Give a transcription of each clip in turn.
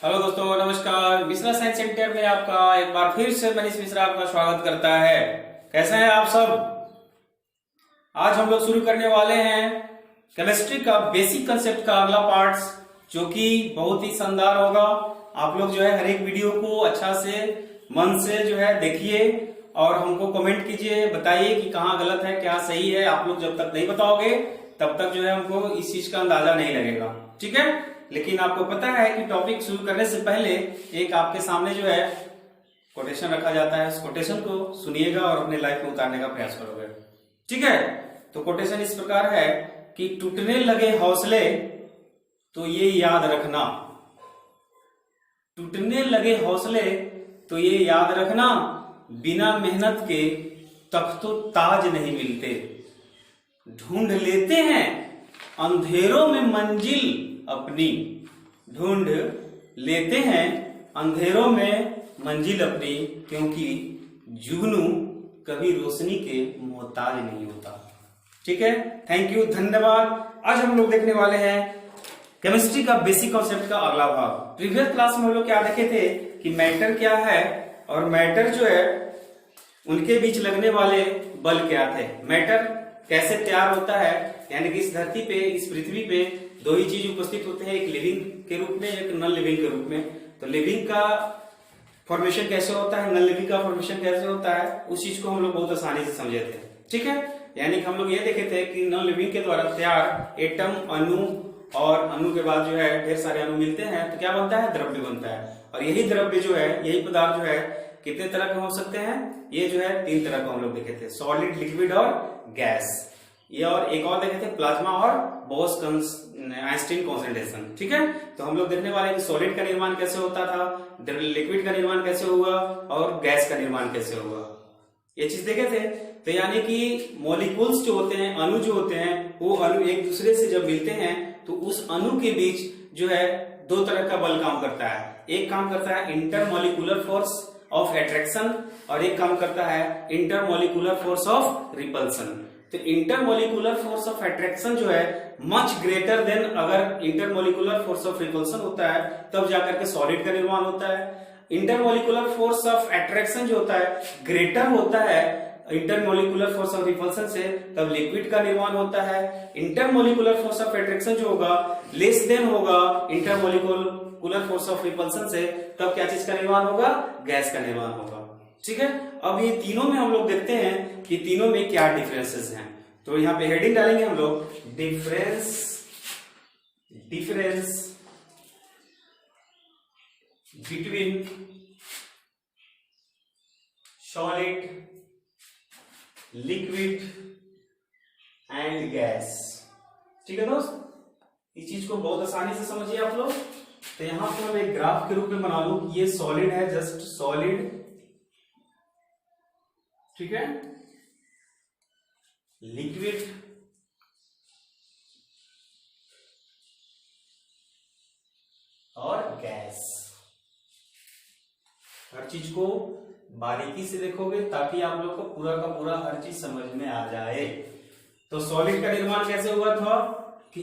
Hello दोस्तों, नमस्कार। Mishra science centre में आपका एक बार फिर से मनीष मिश्रा आपका स्वागत करता है। कैसे हैं आप सब? आज हम लोग शुरू करने वाले हैं केमिस्ट्री का बेसिक कंसेप्ट का अगला पार्ट, जो कि बहुत ही शानदार होगा। आप लोग जो है हर एक वीडियो को अच्छा से मन से जो है देखिए और हमको कमेंट कीजिए, बताइए कि कहाँ गलत है क्या सही है। आप लोग जब तक नहीं बताओगे तब तक जो है हमको इस चीज का अंदाजा नहीं लगेगा, ठीक है। लेकिन आपको पता है कि टॉपिक शुरू करने से पहले एक आपके सामने जो है कोटेशन रखा जाता है। उस कोटेशन को सुनिएगा और अपने लाइफ में उतारने का प्रयास करोगे, ठीक है। तो कोटेशन इस प्रकार है कि टूटने लगे हौसले तो ये याद रखना, टूटने लगे हौसले तो ये याद रखना, बिना मेहनत के तख्तो ताज नहीं मिलते। ढूंढ लेते हैं अंधेरों में मंजिल अपनी, ढूंढ लेते हैं अंधेरों में मंजिल अपनी, क्योंकि जुगनू कभी रोशनी के मोहताज नहीं होता, ठीक है। थैंक यू, धन्यवाद। आज हम लोग देखने वाले हैं केमिस्ट्री का बेसिक कॉन्सेप्ट का अगला भाग। प्रीवियस क्लास में हम लोग क्या देखे थे कि मैटर क्या है और मैटर जो है उनके बीच लगने वाले बल क्या थे, मैटर कैसे तैयार होता है, यानी कि इस धरती पे, इस पृथ्वी पे दो ही चीज उपस्थित होते हैं, एक लिविंग के रूप में, एक नॉन लिविंग के रूप में। तो लिविंग का फॉर्मेशन कैसे होता है, नॉन लिविंग का फॉर्मेशन कैसे होता है, उस चीज को हम लोग बहुत आसानी से समझे थे, ठीक है। यानी कि हम लोग ये देखे थे कि नॉन लिविंग के द्वारा तैयार एटम, अणु और अणु के बाद जो है ढेर सारे अणु मिलते हैं तो क्या बनता है, द्रव्य बनता है। और यही द्रव्य जो है, यही पदार्थ जो है कितने तरह के हो सकते हैं, ये जो है 3 तरह का हम लोग देखे थे, सॉलिड, लिक्विड और गैस। ये और एक और देखे थे प्लाज्मा और बोस आइंस्टीन कॉन्सेंट्रेशन, ठीक है। तो हम लोग देखने वाले हैं कि सॉलिड का निर्माण कैसे होता था, लिक्विड का निर्माण कैसे हुआ और गैस का निर्माण कैसे हुआ, ये चीज देखे थे। तो यानी कि मॉलिक्यूल्स जो होते हैं, अणु जो होते हैं, वो अणु एक दूसरे से जब मिलते हैं तो उस अणु के बीच जो है 2 तरह का बल काम करता है। एक काम करता है इंटरमॉलिक्यूलर फोर्स ऑफ अट्रैक्शन और एक काम करता है इंटरमॉलिक्यूलर फोर्स ऑफ रिपल्सन। तो इंटरमॉलिक्यूलर फोर्स ऑफ अट्रैक्शन जो है मच ग्रेटर देन, अगर इंटरमॉलिक्यूलर फोर्स ऑफ रिपल्सन होता है तब जाकर के सॉलिड का निर्माण होता है। इंटरमॉलिक्यूलर फोर्स ऑफ अट्रैक्शन जो होता है ग्रेटर होता है इंटरमॉलिक्यूलर फोर्स ऑफ रिपल्सन से, तब लिक्विड का निर्माण होता है। इंटरमॉलिक्यूलर फोर्स ऑफ अट्रैक्शन जो होगा लेस देन होगा इंटरमॉलिक्यूलर फोर्स ऑफ रिपल्सन से, तब क्या चीज का निर्माण होगा, गैस का निर्माण होगा, ठीक है। अब ये तीनों में हम लोग देखते हैं कि तीनों में क्या डिफरेंसेस हैं। तो यहाँ पे हेडिंग डालेंगे हम लोग, difference between solid, liquid and gas, ठीक है दोस्त। इस चीज को बहुत आसानी से समझिए आप लोग। तो यहां पर मैं एक ग्राफ के रूप में बना लूं कि ये सॉलिड है, जस्ट सॉलिड, ठीक है, लिक्विड और गैस। हर चीज को बारीकी से देखोगे ताकि आप लोग को पूरा का पूरा हर चीज समझ में आ जाए। तो सॉलिड का निर्माण कैसे हुआ था कि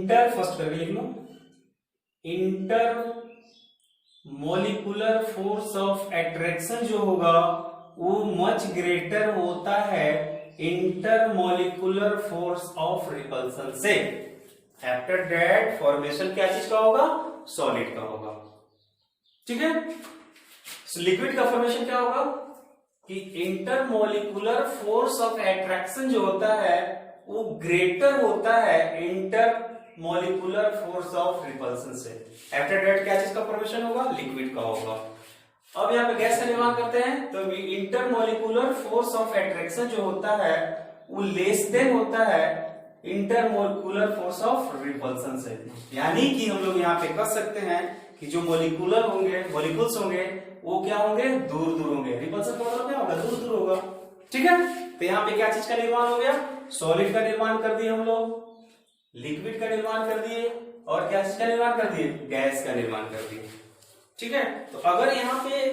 फर्स्ट करके लिख लो, intermolecular force of attraction जो होगा वो मच ग्रेटर होता है इंटरमॉलिक्यूलर फोर्स ऑफ रिपल्सन से। आफ्टर दैट फॉर्मेशन क्या चीज का होगा, सॉलिड का होगा, ठीक है। लिक्विड का फॉर्मेशन क्या होगा कि इंटरमॉलिक्यूलर फोर्स ऑफ अट्रैक्शन जो होता है वो ग्रेटर होता है इंटरमॉलिक्यूलर फोर्स ऑफ रिपल्सन से। आफ्टर दैट क्या चीज का फॉर्मेशन होगा, लिक्विड का होगा। अब यहाँ पे गैस का निर्माण करते हैं तो इंटरमॉलिक्यूलर फोर्स ऑफ अट्रैक्शन जो होता है वो लेस देन होता है इंटरमॉलिक्यूलर फोर्स ऑफ रिपल्सन से। यानी कि हम लोग यहाँ पे कह सकते हैं कि जो मॉलिक्यूलर होंगे, मॉलिक्यूल्स होंगे, वो क्या होंगे, दूर दूर होंगे। रिपल्सन का मतलब क्या होगा, दूर दूर होगा, ठीक है। तो यहाँ पे क्या चीज का निर्माण हो गया, सॉलिड का निर्माण कर दिए हम लोग, लिक्विड का निर्माण कर दिए और क्या चीज का निर्माण कर दिए, गैस का निर्माण कर दिए, ठीक है। तो अगर यहाँ पे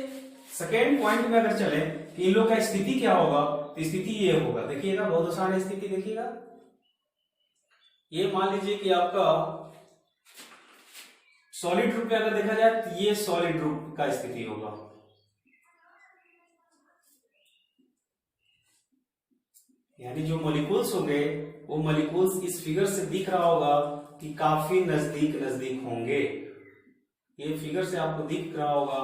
सेकेंड पॉइंट में अगर चले कि इन लोग का स्थिति क्या होगा, तो स्थिति ये होगा, देखिएगा बहुत आसान स्थिति, देखिएगा ये मान लीजिए कि आपका सॉलिड रूप में अगर देखा जाए तो ये सॉलिड रूप का स्थिति होगा, यानी जो मॉलिक्यूल्स होंगे वो मॉलिक्यूल्स इस फिगर से दिख रहा होगा कि काफी नजदीक नजदीक होंगे। ये फिगर से आपको दिख रहा होगा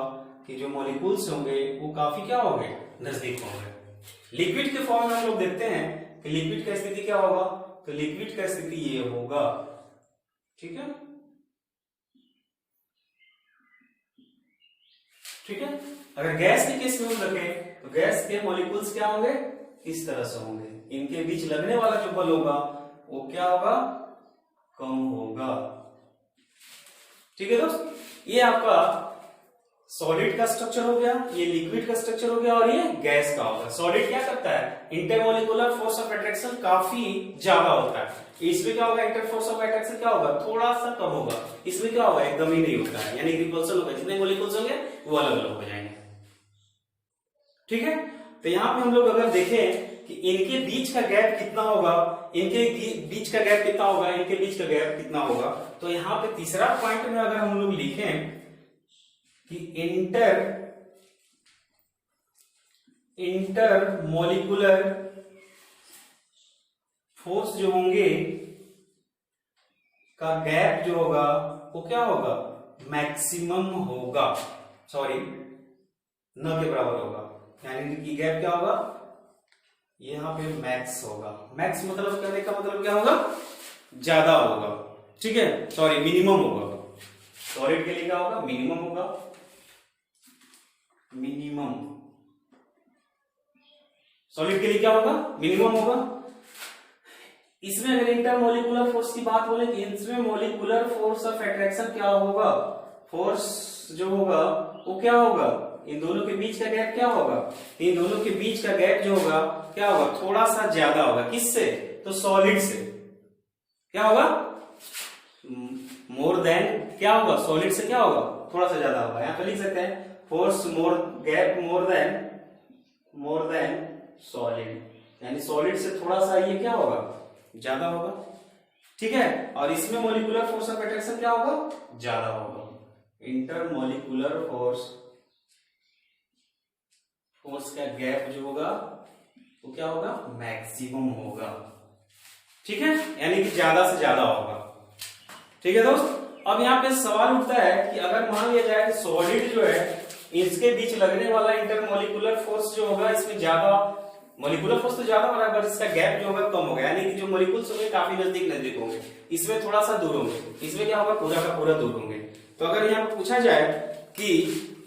कि जो मॉलिक्यूल्स होंगे वो काफी क्या होंगे, नजदीक होंगे। लिक्विड के फॉर्म में हम लोग देखते हैं कि लिक्विड का स्थिति क्या होगा, तो लिक्विड का स्थिति ये होगा, ठीक है, ठीक है। अगर गैस के केस में हम रखें तो गैस के मॉलिक्यूल्स क्या होंगे, इस तरह से होंगे। इनके बीच लगने वाला जो बल होगा वो क्या होगा, कम होगा, ठीक है दोस्त। ये आपका सॉलिड का स्ट्रक्चर हो गया, ये लिक्विड का स्ट्रक्चर हो गया और ये गैस का होगा। सॉलिड क्या करता है, इंटरमोलिकुलर फोर्स ऑफ अट्रैक्शन काफी ज्यादा होता है। इसमें क्या होगा, इंटर फोर्स ऑफ अट्रैक्शन क्या होगा, थोड़ा सा कम होगा। इसमें क्या होगा, एकदम ही नहीं होता है, यानी रिपल्सन होगा। जितने मॉलिक्यूल्स होंगे वो अलग अलग हो जाएंगे, ठीक है। तो यहाँ पे हम लोग अगर देखें कि इनके बीच का गैप कितना होगा, इनके बीच का गैप कितना होगा, इनके बीच का गैप कितना होगा, तो यहाँ पे तीसरा पॉइंट में अगर हम लोग लिखें कि इंटर मॉलिक्यूलर फोर्स जो होंगे का गैप जो होगा वो क्या होगा, मैक्सिमम होगा, सॉरी न के बराबर होगा, यानी कि गैप क्या होगा, यहां पे मैक्स होगा। मैक्स मतलब कहने का मतलब क्या होगा, ज्यादा होगा, ठीक है, सॉरी मिनिमम होगा। सॉलिड के लिए क्या होगा, मिनिमम होगा, मिनिमम। सॉलिड के लिए क्या होगा, मिनिमम होगा। इसमें अगर इंटरमोलिकुलर फोर्स की बात बोले कि इसमें मोलिकुलर फोर्स ऑफ अट्रैक्शन क्या होगा, फोर्स जो होगा वो क्या होगा, इन दोनों के बीच का गैप क्या होगा, इन दोनों के बीच का गैप जो होगा क्या होगा, थोड़ा सा ज्यादा होगा। किससे, तो सॉलिड से। क्या होगा, मोर देन क्या होगा, सॉलिड से क्या होगा, थोड़ा सा ज्यादा होगा। यहां पर लिख सकते हैं फोर्स मोर गैप मोर देन सॉलिड, यानी सॉलिड से थोड़ा सा ये क्या होगा, ज्यादा होगा, ठीक है। और इसमें मोलिकुलर फोर्स ऑफ अट्रैक्शन क्या होगा, ज्यादा होगा। इंटरमोलिकुलर फोर्स का गैप जो होगा वो क्या होगा, मैक्सिमम होगा, ठीक है, यानी कि ज्यादा से ज्यादा होगा, ठीक है दोस्त। अब यहाँ पे सवाल उठता है कि अगर मान लिया जाए कि सॉलिड जो है इसके बीच लगने वाला इंटरमोलिकुलर फोर्स जो होगा इसमें ज्यादा, मोलिकुलर फोर्स तो ज्यादा हो रहा है पर इसका गैप जो होगा कम होगा, यानी कि जो मोलिकुल्स होंगे काफी नजदीक नजदीक होंगे, इसमें थोड़ा सा दूर होंगे, इसमें क्या होगा, पूरा का पूरा दूर होंगे। तो अगर यहाँ पर पूछा जाए कि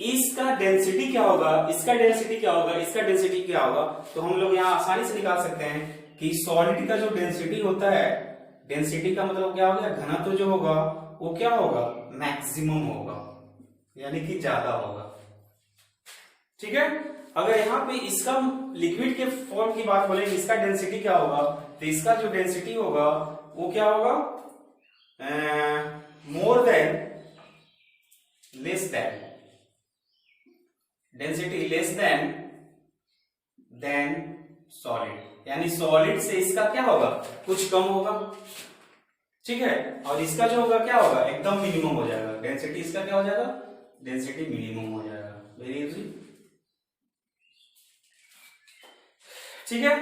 इसका डेंसिटी क्या होगा, इसका डेंसिटी क्या होगा, इसका डेंसिटी क्या होगा, तो हम लोग यहाँ आसानी से निकाल सकते हैं कि सॉलिड का जो डेंसिटी होता है, डेंसिटी का मतलब क्या होगा, घनत्व जो होगा वो क्या होगा, मैक्सिमम होगा, यानी कि ज्यादा होगा, ठीक है। अगर यहाँ पे इसका लिक्विड के फॉर्म की बात बोले, इसका डेंसिटी क्या होगा, तो इसका जो डेंसिटी होगा वो क्या होगा, more than less than, density less than solid, यानी सॉलिड से इसका क्या होगा, कुछ कम होगा, ठीक है। और इसका जो होगा क्या होगा, एकदम मिनिमम हो जाएगा, डेंसिटी इसका क्या हो जाएगा, डेंसिटी मिनिमम हो जाएगा, वेरी इजी, ठीक है।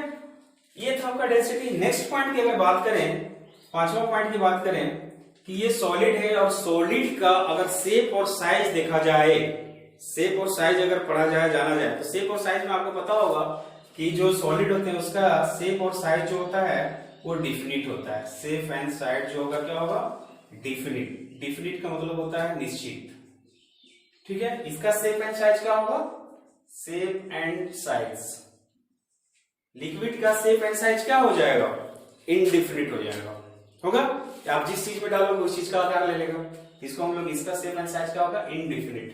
ये था आपका डेंसिटी। नेक्स्ट पॉइंट की अगर बात करें, पांचवा पॉइंट की बात करें कि ये सॉलिड है और सॉलिड का अगर शेप और साइज देखा जाए, शेप और साइज अगर पढ़ा जाए, जाना जाए, तो शेप और साइज में आपको पता होगा कि जो सॉलिड होते हैं उसका शेप और साइज जो होता है वो डिफिनिट होता है। शेप एंड साइज जो होगा क्या होगा, डिफिनिट। डिफिनिट का मतलब होता है निश्चित, ठीक है। इसका शेप एंड साइज क्या होगा, शेप एंड साइज। लिक्विड का शेप एंड साइज क्या हो जाएगा, इनडिफिनिट हो जाएगा, होगा। आप जिस चीज में डालोगे उस चीज का आकार ले लेगा। इसको हम लोग, इसका शेप एंड साइज क्या होगा, इनडिफिनिट,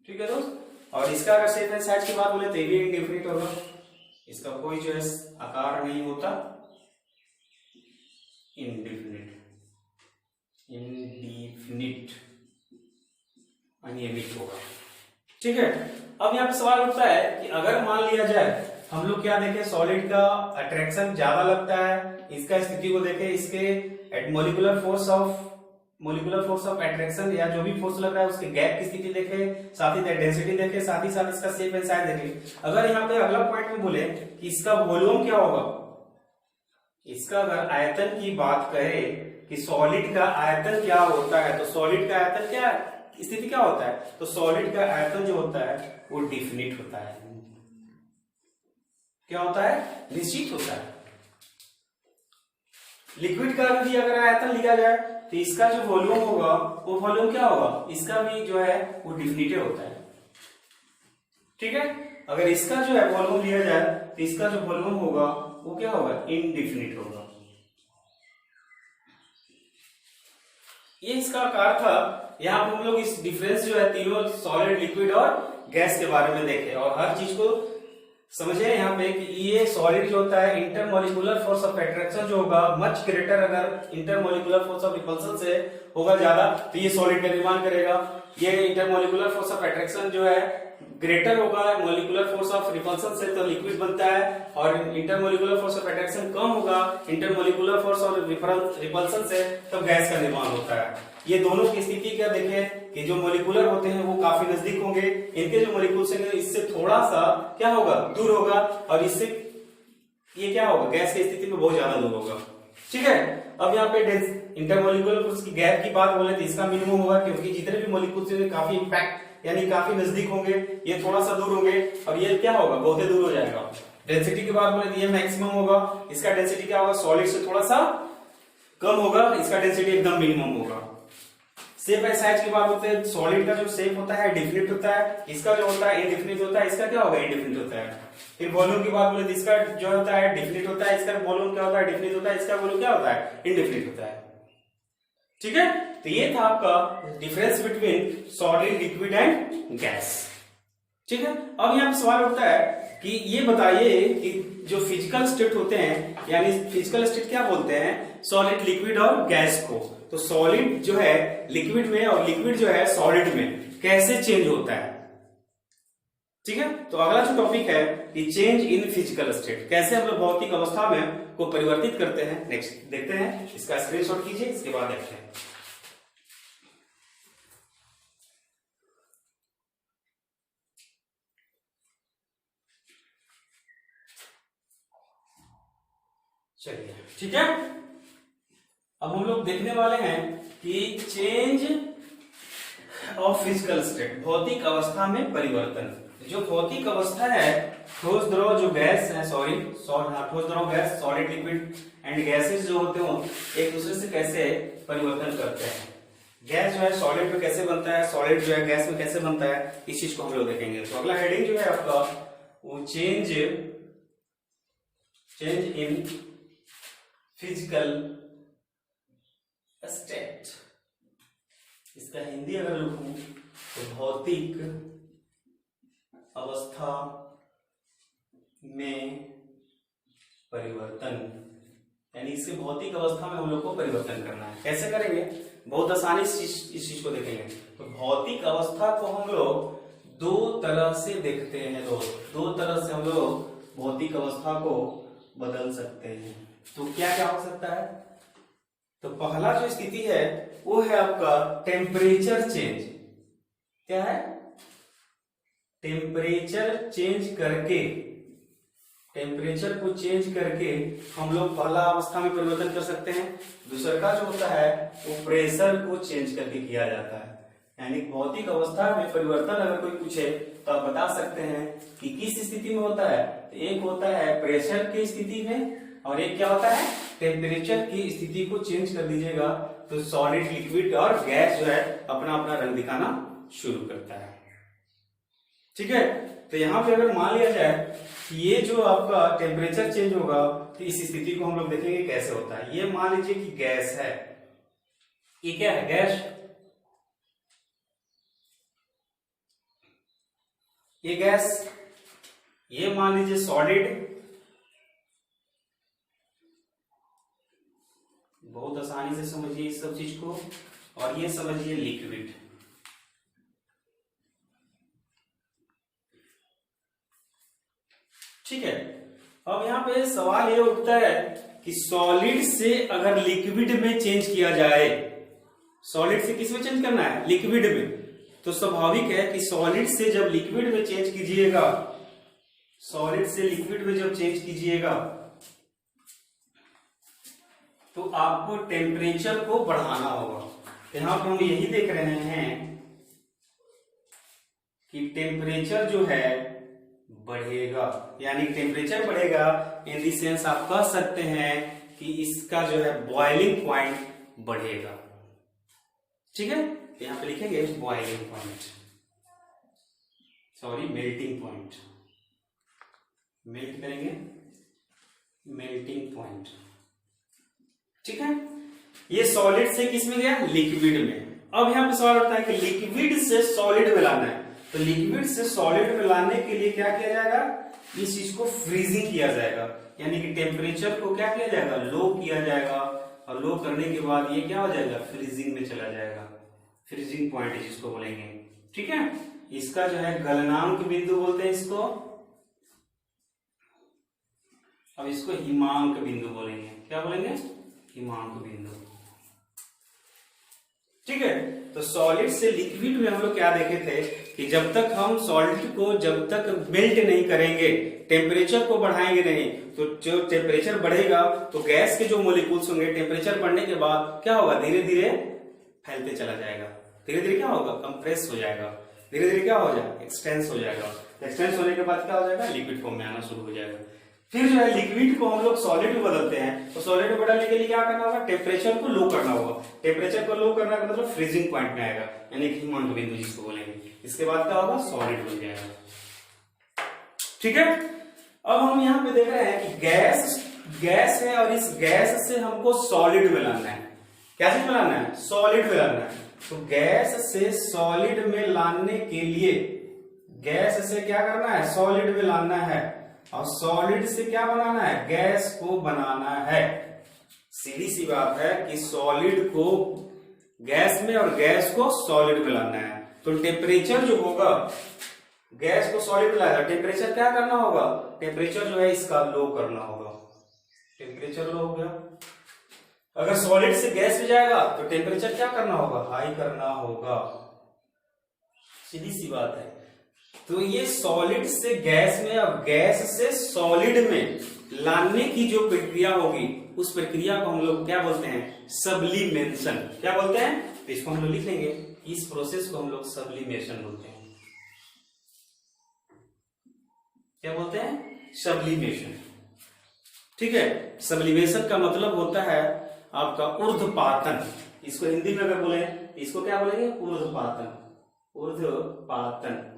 ठीक है दोस्त। और इसका अगर शेप एंड साइज की बात बोले तो ये भी इनडिफिनिट होगा, इसका कोई जो है आकार नहीं होता, इनडिफिनिट, अनियमित होगा, ठीक है। अब यहाँ पे सवाल उठता है कि अगर मान लिया जाए हम लोग क्या देखें, सॉलिड का अट्रैक्शन ज्यादा लगता है, इसका स्थिति को देखें, इसके molecular force of molecular force of attraction या जो भी फोर्स लग रहा है उसके गैप की स्थिति देखे, साथ ही डेंसिटी देखे, साथ ही साथ इसका शेप एंड साइज देखे। अगर यहाँ पे अगला पॉइंट में बोले कि इसका वॉल्यूम क्या होगा, इसका अगर आयतन की बात करें कि सॉलिड का आयतन क्या होता है, तो सॉलिड का आयतन क्या स्थिति क्या होता है, तो सॉलिड का आयतन जो होता है वो डिफिनिट होता है। क्या होता है? निश्चित होता है। लिक्विड का भी अगर आयतन लिखा जाए तो इसका जो वॉल्यूम होगा वो वॉल्यूम क्या होगा, इसका भी जो है वो डिफिनिटिव होता है। ठीक है, अगर इसका जो है वॉल्यूम लिया जाए तो इसका जो वॉल्यूम होगा वो क्या होगा, इनडिफिनिट होगा। ये इसका आकार था। यहाँ पर हम लोग इस डिफरेंस जो है तीनों सॉलिड, लिक्विड और गैस के बारे में देखे और हर चीज को समझे यहाँ पे कि ये सॉलिड जो होता है इंटरमोलिकुलर फोर्स ऑफ अट्रैक्शन जो होगा मच ग्रेटर, अगर इंटरमोलिकुलर फोर्स ऑफ रिपल्सन से होगा ज्यादा तो ये सॉलिड का निर्माण करेगा। ये इंटरमोलिकुलर फोर्स ऑफ अट्रैक्शन जो है ग्रेटर होगा मोलिकुलर फोर्स ऑफ रिपल्सन से तो लिक्विड बनता है, और इंटरमोलिकुलर फोर्स ऑफ अट्रैक्शन कम होगा इंटरमोलिकुलर फोर्स ऑफ रिपल्सन से तो गैस का निर्माण होता है। ये दोनों की स्थिति क्या देखें कि जो मोलिकुलर होते हैं वो काफी नजदीक होंगे, इनके जो मोलिकुल्स हैं इससे थोड़ा सा क्या होगा, दूर होगा, और इससे ये क्या होगा, गैस की स्थिति में बहुत ज्यादा दूर होगा। ठीक है, अब यहाँ पे इंटरमोलिकुलर फोर्स की गैप की बात बोले तो इसका मिनिमम होगा, क्योंकि जितने भी मोलिकुल्स हैं काफी इंपैक्ट यानी काफी नजदीक होंगे, ये थोड़ा सा दूर होंगे और ये क्या होगा, बहुत दूर हो जाएगा। डेंसिटी की बात बोले तो ये मैक्सिमम होगा, इसका डेंसिटी क्या होगा, सॉलिड से थोड़ा सा कम होगा, इसका डेंसिटी एकदम मिनिमम होगा। शेप एंड साइज की बात होती है, सॉलिड का जो शेप होता है डिफिनिट होता है, इसका जो होता है इनडिफिनिट होता है, इसका क्या होगा, इनडिफिनिट होता है। फिर वॉल्यूम की बात बोले तो इसका जो होता है डिफिनिट होता है, इसका वॉल्यूम क्या होता है, डिफिनिट होता है, इसका वॉल्यूम क्या होता है, इनडिफिनिट होता है। ठीक है, तो ये था आपका difference between solid, liquid and gas. ठीक है, अब यहाँ पे सवाल उठता है कि ये बताइए कि जो फिजिकल स्टेट होते हैं, यानी फिजिकल स्टेट क्या बोलते हैं, सॉलिड, लिक्विड और गैस को, तो सॉलिड जो है लिक्विड में और लिक्विड जो है सॉलिड में कैसे चेंज होता है। ठीक है, तो अगला जो टॉपिक है कि चेंज इन फिजिकल स्टेट, कैसे हम लोग भौतिक अवस्था में को परिवर्तित करते हैं। नेक्स्ट देखते हैं, इसका स्क्रीनशॉट कीजिए, इसके बाद देखते हैं। चलिए, ठीक है, अब हम लोग देखने वाले हैं कि चेंज ऑफ फिजिकल स्टेट, भौतिक अवस्था में परिवर्तन। जो भौतिक अवस्था है, ठोस, द्रव, जो गैस है, ठोस, द्रव, gas, solid, liquid and gases जो होते हो एक दूसरे से कैसे परिवर्तन करते हैं। गैस जो है सॉलिड में कैसे बनता है, सॉलिड जो है गैस में कैसे बनता है, इस चीज को हम लोग देखेंगे। तो अगला हेडिंग जो है आपका वो चेंज इन फिजिकल स्टेट, इसका हिंदी अगर लिखूं तो भौतिक अवस्था में परिवर्तन, यानी इसके भौतिक अवस्था में हम लोग को परिवर्तन करना है। कैसे करेंगे, बहुत आसानी से इस चीज को देखेंगे। तो भौतिक अवस्था को हम लोग दो तरह से देखते हैं, दो तरह से हम लोग भौतिक अवस्था को बदल सकते हैं। तो क्या क्या हो सकता है, तो पहला जो स्थिति है वो है आपका टेम्परेचर चेंज। क्या है, टेम्परेचर चेंज करके, टेम्परेचर को चेंज करके हम लोग पहला अवस्था में परिवर्तन कर सकते हैं। दूसरा का जो होता है वो प्रेशर को चेंज करके किया जाता है। यानी भौतिक अवस्था में परिवर्तन अगर कोई पूछे तो आप बता सकते हैं कि किस स्थिति में होता है। तो एक होता है प्रेशर की स्थिति में, और एक क्या होता है, टेम्परेचर की स्थिति को चेंज कर दीजिएगा तो सॉलिड, लिक्विड और गैस जो है अपना अपना रंग दिखाना शुरू करता है। ठीक है, तो यहाँ पे अगर मान लिया जाए कि ये जो आपका टेम्परेचर चेंज होगा तो इस स्थिति को हम लोग देखेंगे कैसे होता है। ये मान लीजिए कि गैस है, ये क्या है, गैस, ये गैस, ये मान लीजिए सॉलिड, बहुत आसानी से समझिए इस सब चीज को, और ये समझिए लिक्विड। ठीक है, अब यहाँ पे सवाल ये उठता है कि सॉलिड से अगर लिक्विड में चेंज किया जाए, सॉलिड से किस में चेंज करना है? लिक्विड में। तो स्वाभाविक है कि सॉलिड से जब लिक्विड में चेंज कीजिएगा, सॉलिड से लिक्विड में जब चेंज कीजिएगा तो आपको टेम्परेचर को बढ़ाना होगा। यहां पर हम यही देख रहे हैं कि टेम्परेचर जो है बढ़ेगा, यानी टेम्परेचर बढ़ेगा इन द सेंस आप कह सकते हैं कि इसका जो है बॉइलिंग पॉइंट बढ़ेगा। ठीक है, यहां पे लिखेंगे boiling point, sorry melting point, melt करेंगे मेल्टिंग पॉइंट। ठीक है, ये सॉलिड से किस में गया? लिक्विड में। अब यहां पे सवाल उठता है कि लिक्विड से सॉलिड में लाना है, तो लिक्विड से सॉलिड में लाने के लिए क्या किया जाएगा? इस चीज को फ्रीजिंग किया जाएगा, यानी कि टेम्परेचर को क्या किया जाएगा? लो किया जाएगा, और लो करने के बाद ये क्या हो जाएगा? फ्रीजिंग में चला जाएगा। फ्रीजिंग पॉइंट जिसको बोलेंगे। ठीक है, इसका जो है गलनांक बिंदु बोलते हैं इसको, अब इसको हिमांक बिंदु बोलेंगे। क्या बोलेंगे? हिमांक बिंदु। ठीक है, तो सॉलिड से लिक्विड में हम लोग क्या देखे थे कि जब तक हम सॉलिड को जब तक मेल्ट नहीं करेंगे, टेम्परेचर को बढ़ाएंगे नहीं, तो जो टेम्परेचर बढ़ेगा तो गैस के जो मोलिक्यूल्स होंगे टेम्परेचर बढ़ने के बाद क्या होगा? धीरे धीरे फैलते चला जाएगा, धीरे धीरे क्या होगा? कंप्रेस हो जाएगा, धीरे धीरे क्या हो जाएगा? एक्सटेंस हो जाएगा। एक्सटेंस होने के बाद क्या हो जाएगा? लिक्विड फॉर्म में आना शुरू हो जाएगा। फिर जो है लिक्विड को हम लोग सॉलिड में बदलते हैं, तो सॉलिड में बदलने के लिए क्या करना होगा? टेम्परेचर को लो करना होगा। टेम्परेचर को लो करना का मतलब फ्रीजिंग पॉइंट में आएगा, यानी कि हिमांक बिंदु जिसको बोलेंगे। इसके बाद क्या होगा? सॉलिड बन जाएगा। ठीक है, अब हम यहाँ पे देख रहे हैं कि गैस है, और इस गैस से हमको सॉलिड में लाना है। क्या चीज में लाना है? सॉलिड में लाना है। तो गैस से सॉलिड में लाने के लिए गैस से क्या करना है? सॉलिड में लाना है, और सॉलिड से क्या बनाना है? गैस को बनाना है। सीधी सी बात है कि सॉलिड को गैस में और गैस को सॉलिड में लाना है। तो टेम्परेचर जो होगा, गैस को सॉलिड में लाएगा, टेम्परेचर क्या करना होगा? टेम्परेचर जो है इसका लो करना होगा। टेम्परेचर लो हो गया। अगर सॉलिड से गैस में जाएगा तो टेम्परेचर क्या करना होगा? हाई करना होगा। सीधी सी बात है। तो ये सॉलिड से गैस में और गैस से सॉलिड में लाने की जो प्रक्रिया होगी, उस प्रक्रिया को हम लोग क्या बोलते हैं? सब्लिमेशन। क्या बोलते हैं? तो इसको हम लोग लिख लेंगे, इस प्रोसेस को हम लोग सब्लिमेशन बोलते हैं। क्या बोलते हैं? सब्लिमेशन। ठीक है, सब्लिमेशन का मतलब होता है आपका ऊर्ध्वपातन। इसको हिंदी में अगर बोले, इसको क्या बोलेंगे? ऊर्ध्वपातन। ऊर्ध्वपातन।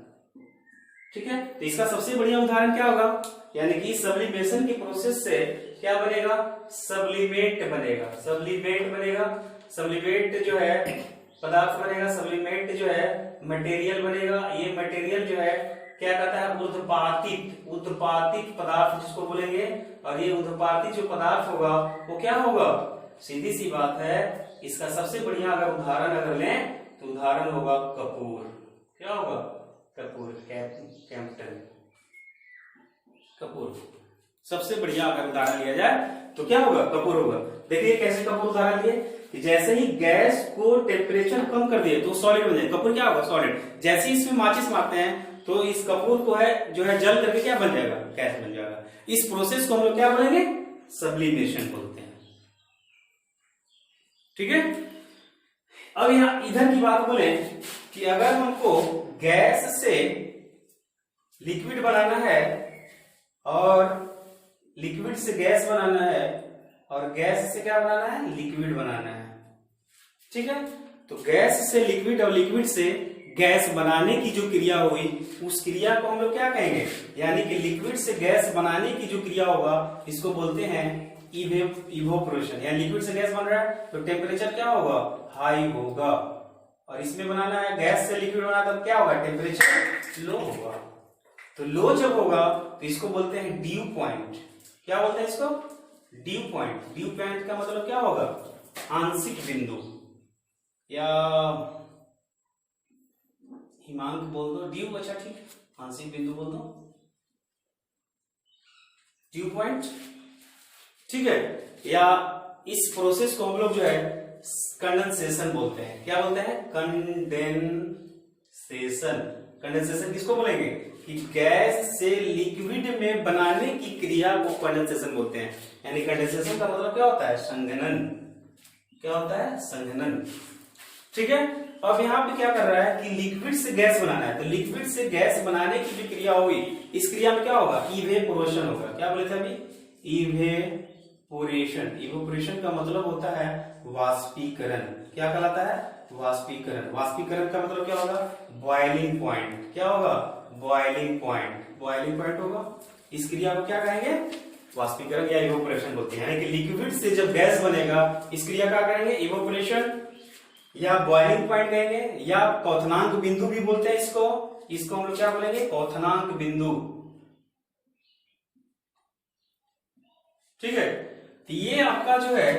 ठीक है, तो इसका सबसे बढ़िया उदाहरण क्या होगा? यानी कि सब्लिमेशन की प्रोसेस से क्या बनेगा? सब्लिमेट बनेगा। सब्लिमेट बनेगा। सब्लिमेट जो है पदार्थ बनेगा, सब्लिमेट जो है मटेरियल बनेगा। ये मटेरियल जो है क्या कहता है? ऊर्ध्वपातित पदार्थ जिसको बोलेंगे। और ये ऊर्ध्वपातित जो पदार्थ होगा वो क्या होगा? सीधी सी बात है, इसका सबसे बढ़िया अगर उदाहरण अगर लें तो उदाहरण होगा कपूर। क्या होगा? कपूर। कैप्टन कपूर सबसे बढ़िया अगर उदाहरण लिया जाए तो क्या होगा? कपूर होगा। देखिए कैसे कपूर उदाहरण लिए कि जैसे ही गैस को टेम्परेचर कम कर दिए तो सॉलिड बन जाए, कपूर क्या होगा? सॉलिड। जैसे ही इसमें माचिस मारते हैं तो इस कपूर को है जो है जल करके क्या बन जाएगा? गैस बन जाएगा। इस प्रोसेस को हम लोग क्या बोलेंगे? सब्लिमेशन बोलते हैं। ठीक है, अब यहां इधर की बात बोले कि अगर हमको गैस से लिक्विड बनाना है और लिक्विड से गैस बनाना है और गैस से क्या बनाना है? लिक्विड बनाना है। ठीक है, तो गैस से लिक्विड और लिक्विड से गैस बनाने की जो क्रिया हुई उस क्रिया को हम लोग क्या कहेंगे? यानी कि लिक्विड से गैस बनाने की जो क्रिया होगा इसको बोलते हैं इवोपोरेशन। यानी लिक्विड से गैस बन रहा है तो टेम्परेचर क्या होगा? हाई होगा। और इसमें बनाना है गैस से लिक्विड बनाना, तब क्या होगा? टेम्परेचर लो होगा। तो लो जब होगा तो इसको बोलते हैं ड्यू पॉइंट। क्या बोलते हैं इसको? Due point. ड्यू पॉइंट का मतलब क्या होगा? आंशिक बिंदु या हिमांक बोल दो, ड्यू। अच्छा ठीक, आंशिक बिंदु बोल दो, ड्यू पॉइंट। ठीक है, या इस प्रोसेस को हम लोग जो है कंडेंसेशन बोलते हैं। क्या बोलते हैं? कंडेंसेशन। कंडेंसेशन किसको बोलेंगे? कि गैस से लिक्विड में बनाने की क्रिया को कंडेंसेशन बोलते हैं। यानी कंडेंसेशन का मतलब क्या होता है? संघनन। क्या होता है? संघनन। ठीक है। अब यहाँ पे क्या कर रहा है कि लिक्विड से गैस बनाना है, तो लिक्विड से गैस बनाने की जो क्रिया हुई, इस क्रिया में क्या होगा? इवेपोरेशन होगा। क्या बोले थे अभी? इवेपोरेशन। इवेपोरेशन का मतलब होता है वाष्पीकरण। क्या कहलाता है? वाष्पीकरण। वाष्पीकरण का मतलब क्या होगा? Boiling point. क्या होगा? Boiling point. बॉइलिंग पॉइंट होगा। इस क्रिया को क्या कहेंगे? वाष्पीकरण या इवेपोरेशन बोलते हैं। यानी कि लिक्विड से जब गैस बनेगा, इस क्रिया क्या करेंगे? इवेपोरेशन या बॉइलिंग पॉइंट कहेंगे, या क्वथनांक बिंदु भी बोलते हैं इसको। इसको हम लोग क्या बोलेंगे? क्वथनांक बिंदु। ठीक है। तो ये आपका जो है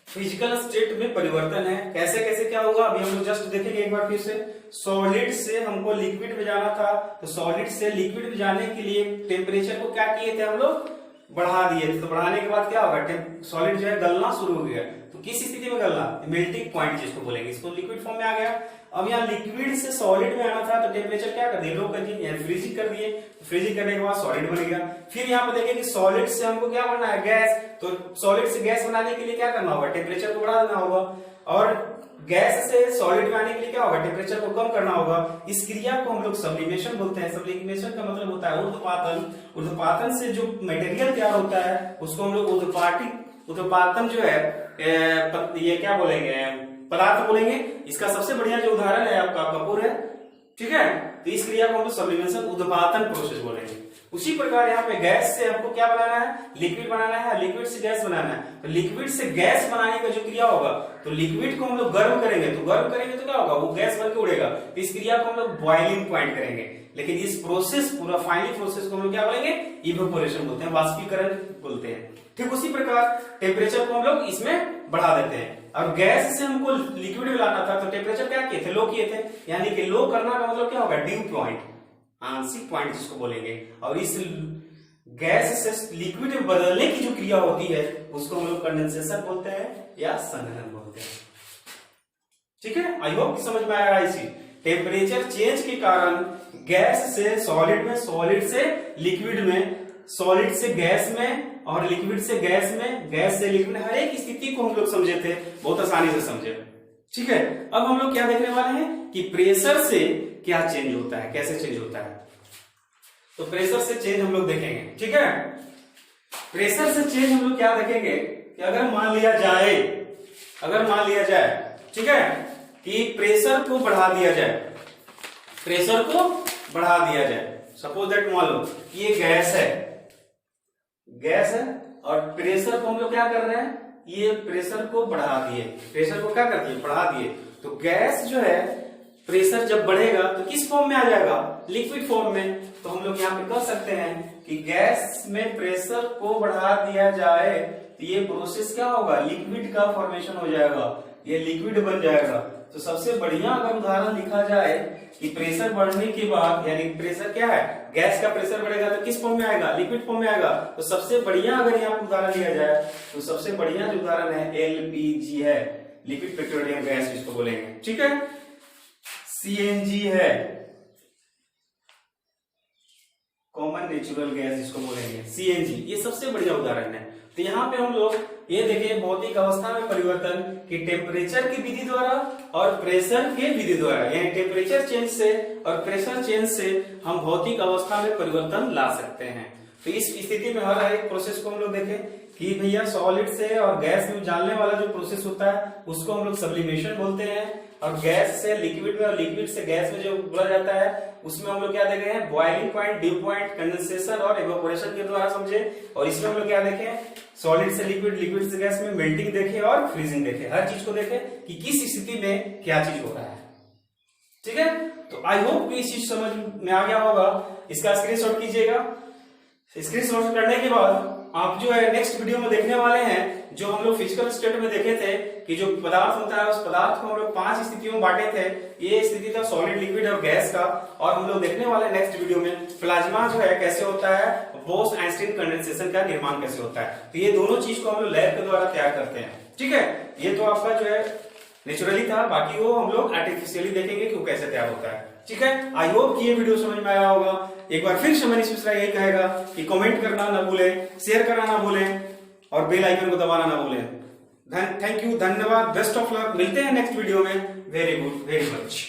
फिजिकल स्टेट में परिवर्तन है। कैसे कैसे क्या होगा अभी हम लोग जस्ट देखेंगे एक बार फिर से। सॉलिड से हमको लिक्विड में जाना था, तो सॉलिड से लिक्विड में जाने के लिए टेम्परेचर को क्या किए थे हम लोग? बढ़ा दिए थे। तो बढ़ाने के बाद क्या होगा? सॉलिड जो है गलना शुरू हो गया। तो किस स्थिति में गलना? मेल्टिंग पॉइंट जिसको बोलेंगे, इसको लिक्विड फॉर्म में आ गया। अब यहाँ लिक्विड से सॉलिड में आना था, तो टेम्परेचर क्या कर दिए? लो कर दिए, फ्रीजिंग कर दिए। फ्रीजिंग करने के बाद सॉलिड बन गया। फिर यहाँ पे देखें कि सॉलिड से हमको क्या बनना है? गैस। तो सॉलिड से गैस बनाने के लिए क्या करना होगा? टेम्परेचर को बढ़ा देना होगा। और गैस से सॉलिड में आने के लिए क्या होगा? टेम्परेचर को कम करना होगा। इस क्रिया को हम लोग सब्लिमेशन बोलते हैं। सब्लिमेशन का मतलब होता है ऊर्ध्वपातन। ऊर्ध्वपातन से जो मटेरियल तैयार होता है उसको हम लोग ऊर्ध्वपातन जो है ये क्या बोलेंगे? पदार्थ बोलेंगे। इसका सबसे बढ़िया जो उदाहरण है आपका कपूर है। ठीक है। तो इस क्रिया को हम लोग सब्लिमेशन ऊर्ध्वपातन प्रोसेस बोलेंगे। उसी प्रकार यहाँ पे गैस से हमको क्या बनाना है? लिक्विड बनाना है। लिक्विड से गैस बनाना है। तो लिक्विड से गैस बनाने का जो क्रिया होगा, तो लिक्विड को हम लोग गर्म करेंगे, तो गर्म करेंगे तो क्या होगा? वो गैस बन के उड़ेगा। तो इस क्रिया को हम लोग बॉइलिंग पॉइंट करेंगे। लेकिन इस प्रोसेस, पूरा फाइनल प्रोसेस को हम लोग क्या बोलेंगे? इवेपोरेशन बोलते हैं, वाष्पीकरण बोलते हैं। ठीक उसी प्रकार टेम्परेचर को हम लोग इसमें बढ़ा देते हैं। और गैस से हमको लिक्विड में लाना था, तो टेम्परेचर क्या किए थे? लो किए थे। यानी कि लो करना का मतलब क्या होगा? ड्यू पॉइंट, आंशिक पॉइंट जिसको बोलेंगे। और इस गैस से लिक्विड में बदलने की जो क्रिया होती है उसको हम लोग कंडेंसेशन बोलते हैं या संघनन बोलते हैं। ठीक है। आई होप समझ में आया। इसी टेम्परेचर चेंज के कारण गैस से सॉलिड में, सॉलिड से लिक्विड में, सॉलिड से गैस में, और लिक्विड से गैस में, गैस से लिक्विड, हर एक स्थिति को हम लोग समझे थे, बहुत आसानी से समझे। ठीक है। अब हम लोग क्या देखने वाले हैं कि प्रेशर से क्या चेंज होता है, कैसे चेंज होता है। तो प्रेशर से चेंज हम लोग देखेंगे। ठीक है। प्रेशर से चेंज हम लोग क्या देखेंगे कि अगर मान लिया जाए, ठीक है, कि प्रेशर को बढ़ा दिया जाए, प्रेशर को बढ़ा दिया जाए। सपोज दैट मान लो कि ये गैस है और प्रेशर को हम लोग क्या कर रहे हैं? ये प्रेशर को बढ़ा दिए। प्रेशर को क्या कर दिए? बढ़ा दिए। तो गैस जो है प्रेशर जब बढ़ेगा तो किस फॉर्म में आ जाएगा? लिक्विड फॉर्म में। तो हम लोग यहाँ पे कह सकते हैं कि गैस में प्रेशर को बढ़ा दिया जाए तो ये प्रोसेस क्या होगा? लिक्विड का फॉर्मेशन हो जाएगा, ये लिक्विड बन जाएगा। तो सबसे बढ़िया अगर उदाहरण लिखा जाए कि प्रेशर बढ़ने के बाद, यानी प्रेशर क्या है? गैस का प्रेशर बढ़ेगा तो किस फॉर्म में आएगा? लिक्विड फॉर्म में आएगा। तो सबसे बढ़िया अगर यहाँ उदाहरण लिया जाए तो सबसे बढ़िया जो उदाहरण है एलपीजी है, लिक्विड पेट्रोलियम गैस जिसको बोलेंगे। ठीक है। सीएनजी है, कॉमन नेचुरल गैस जिसको बोलेंगे, सीएनजी। ये सबसे बढ़िया उदाहरण है। तो यहाँ पे हम लोग ये देखें भौतिक अवस्था में परिवर्तन कि टेम्परेचर की विधि द्वारा और प्रेशर के विधि द्वारा, यानी टेम्परेचर चेंज से और प्रेशर चेंज से हम भौतिक अवस्था में परिवर्तन ला सकते हैं। तो इस स्थिति में हर एक प्रोसेस को हम लोग देखें कि भैया सॉलिड से और गैस में जानने वाला जो प्रोसेस होता है उसको हम लोग सब्लिमेशन बोलते हैं। और गैस से लिक्विड में और लिक्विड से गैस में जो बोला जाता है उसमें हम लोग क्या देखे हैं? Boiling point, due point, condensation और इवेपोरेशन के द्वारा समझे। और इसमें हम लोग क्या देखें? सॉलिड से लिक्विड, लिक्विड से गैस में मेल्टिंग देखे और फ्रीजिंग देखे। हर चीज को देखे कि किस स्थिति में क्या चीज हो रहा है। ठीक है। तो आई होप कि इस चीज समझ में आ गया होगा। इसका स्क्रीनशॉट कीजिएगा। स्क्रीनशॉट करने के बाद आप जो है नेक्स्ट वीडियो में देखने वाले हैं जो हम लोग फिजिकल स्टेट में देखे थे कि जो पदार्थ होता है उस पदार्थ को हम लोग 5 स्थितियों में बांटे थे। ये स्थिति था सॉलिड, लिक्विड और गैस का। और हम लोग देखने वाले नेक्स्ट वीडियो में प्लाज्मा जो है कैसे होता है, बोस आइंस्टीन कंडेंसेशन का निर्माण कैसे होता है। तो ये दोनों चीज को हम लोग लैब के द्वारा तैयार करते हैं। ठीक है, ये तो आपका जो है नेचुरली था, बाकी वो हम लोग आर्टिफिशियली देखेंगे कि वो कैसे तैयार होता है। ठीक है, आई होप कि ये वीडियो समझ में आया होगा। एक बार फिर से मनीष मिश्रा यही कहेगा कि कमेंट करना ना भूलें, शेयर करना ना भूलें और बेल आइकन को दबाना ना भूलें। थैंक यू, धन्यवाद, बेस्ट ऑफ लक। मिलते हैं नेक्स्ट वीडियो में। Very good, very much.